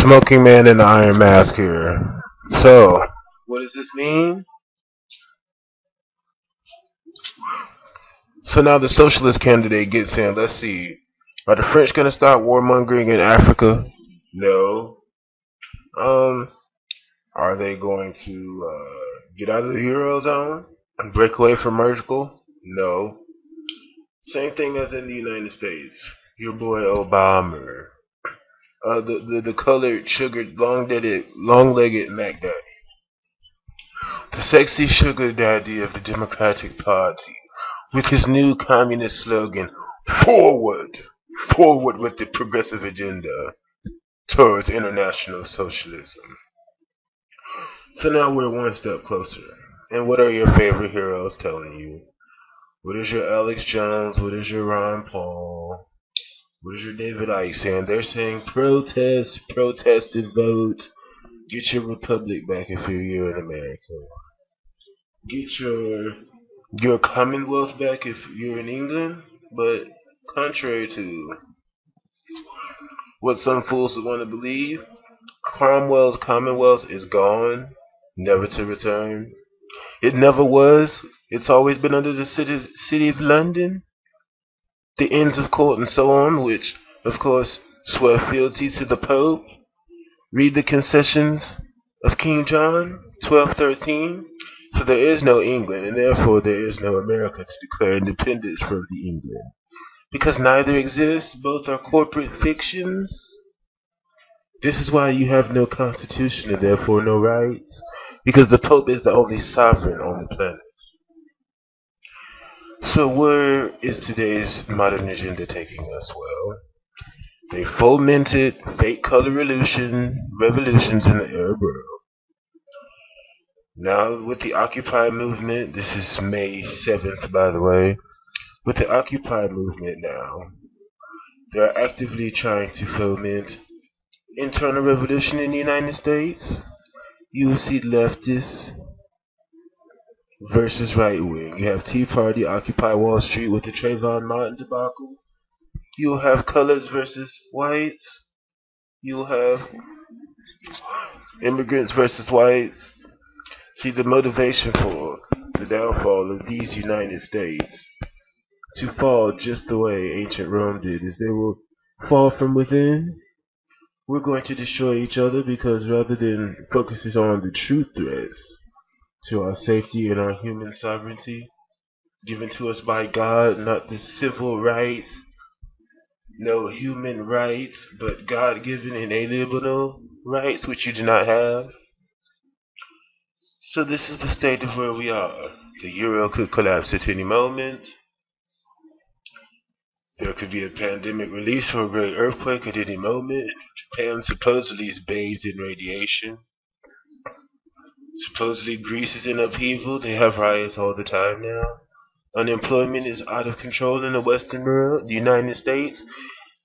Smoking Man in the Iron Mask here. So, what does this mean? So now the socialist candidate gets in. Let's see. Are the French going to stop warmongering in Africa? No. Um, are they going to get out of the Eurozone and break away from Merkel? No. Same thing as in the United States. Your boy Obama. The colored, sugared, long-legged Mac Daddy. The sexy sugar daddy of the Democratic Party. With his new communist slogan, Forward! Forward with the progressive agenda towards international socialism. So now we're one step closer. And what are your favorite heroes telling you? What is your Alex Jones? What is your Ron Paul? What is your David Icke saying? They're saying protest, protest and vote. Get your republic back if you're here in America. Get your Commonwealth back if you're in England. But contrary to what some fools would want to believe, Cromwell's Commonwealth is gone, never to return. It never was. It's always been under the city of London. The Inns of Court and so on, which, of course, swear fealty to the Pope. Read the concessions of King John, 1213. So there is no England, and therefore there is no America to declare independence from the England. Because neither exists, both are corporate fictions. This is why you have no constitution and therefore no rights. Because the Pope is the only sovereign on the planet. So where is today's modern agenda taking us? Well, they fomented fake color revolutions in the Arab world. Now with the Occupy movement, this is May 7th by the way, with the Occupy movement now, they're actively trying to foment internal revolution in the United States. You will see leftists versus right wing. You have Tea Party, Occupy Wall Street with the Trayvon Martin debacle. You'll have colors versus whites. You'll have immigrants versus whites. See, the motivation for the downfall of these United States to fall just the way ancient Rome did is they will fall from within. We're going to destroy each other because rather than focusing on the true threats to our safety and our human sovereignty given to us by God, not the civil rights, no human rights, but God-given inalienable rights which you do not have. So this is the state of where we are. The euro could collapse at any moment. There could be a pandemic release or a great earthquake at any moment. Japan supposedly is bathed in radiation. Supposedly Greece is in upheaval. They have riots all the time now. Unemployment is out of control in the Western world. The United States,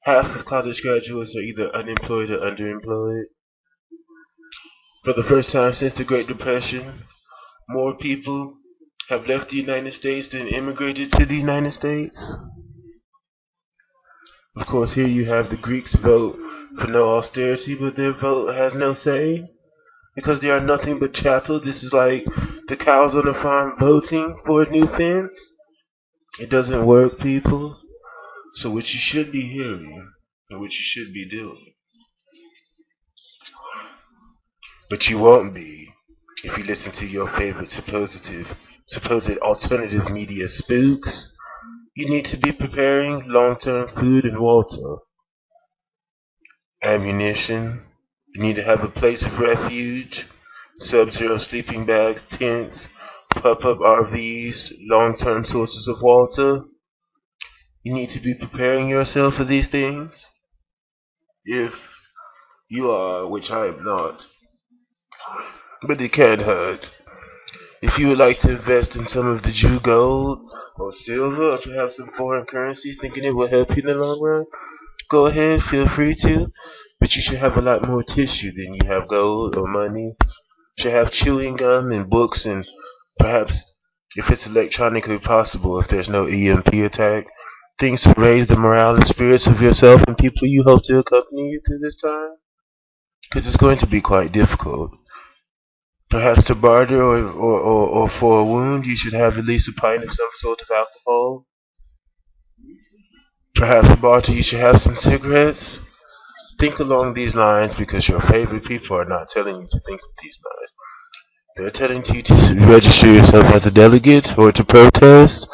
half of college graduates are either unemployed or underemployed. For the first time since the Great Depression, more people have left the United States than immigrated to the United States. Of course, here you have the Greeks vote for no austerity, but their vote has no say because they are nothing but chattel. This is like the cows on the farm voting for a new fence. It doesn't work, people. So what you should be hearing and what you should be doing, but you won't be if you listen to your favorite supposed alternative media spooks. You need to be preparing long-term food and water, ammunition. You need to have a place of refuge, sub-zero sleeping bags, tents, pop-up RVs, long-term sources of water. You need to be preparing yourself for these things. If you are, which I am not, but it can hurt. If you would like to invest in some of the Jew gold or silver or perhaps some foreign currencies thinking it will help you in the long run, go ahead, feel free to. But you should have a lot more tissue than you have gold or money. You should have chewing gum and books and perhaps, if it's electronically possible, if there's no EMP attack, things to raise the morale and spirits of yourself and people you hope to accompany you through this time. Because it's going to be quite difficult. Perhaps to barter or for a wound, you should have at least a pint of some sort of alcohol. Perhaps to barter, you should have some cigarettes. Think along these lines because your favorite people are not telling you to think of these lines. They're telling you to register yourself as a delegate or to protest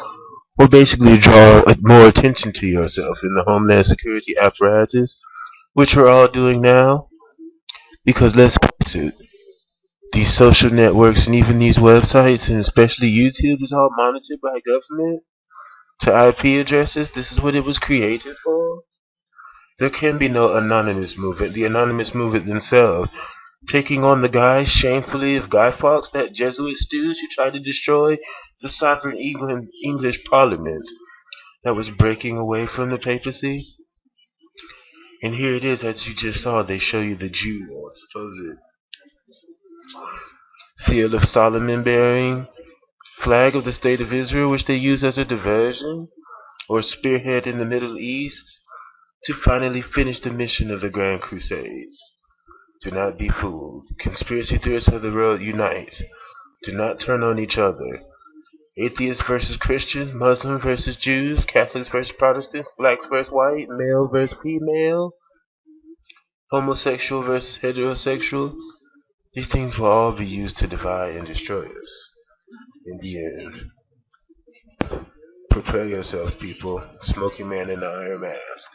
or basically draw more attention to yourself in the Homeland Security apparatus, which we're all doing now. Because let's face it, these social networks and even these websites and especially YouTube is all monitored by government to IP addresses. This is what it was created for. There can be no anonymous movement. The anonymous movement themselves taking on the guise shamefully of Guy Fawkes, that Jesuit stooge who tried to destroy the sovereign English Parliament that was breaking away from the papacy. And here it is, as you just saw, they show you the Jew or supposed seal of Solomon bearing flag of the state of Israel, which they use as a diversion or spearhead in the Middle East to finally finish the mission of the Grand Crusades. Do not be fooled. Conspiracy theorists of the world, unite. Do not turn on each other. Atheists versus Christians, Muslims versus Jews, Catholics versus Protestants, blacks versus white, male versus female, homosexual versus heterosexual. These things will all be used to divide and destroy us. In the end, prepare yourselves, people. Smoking Man in the Iron Mask.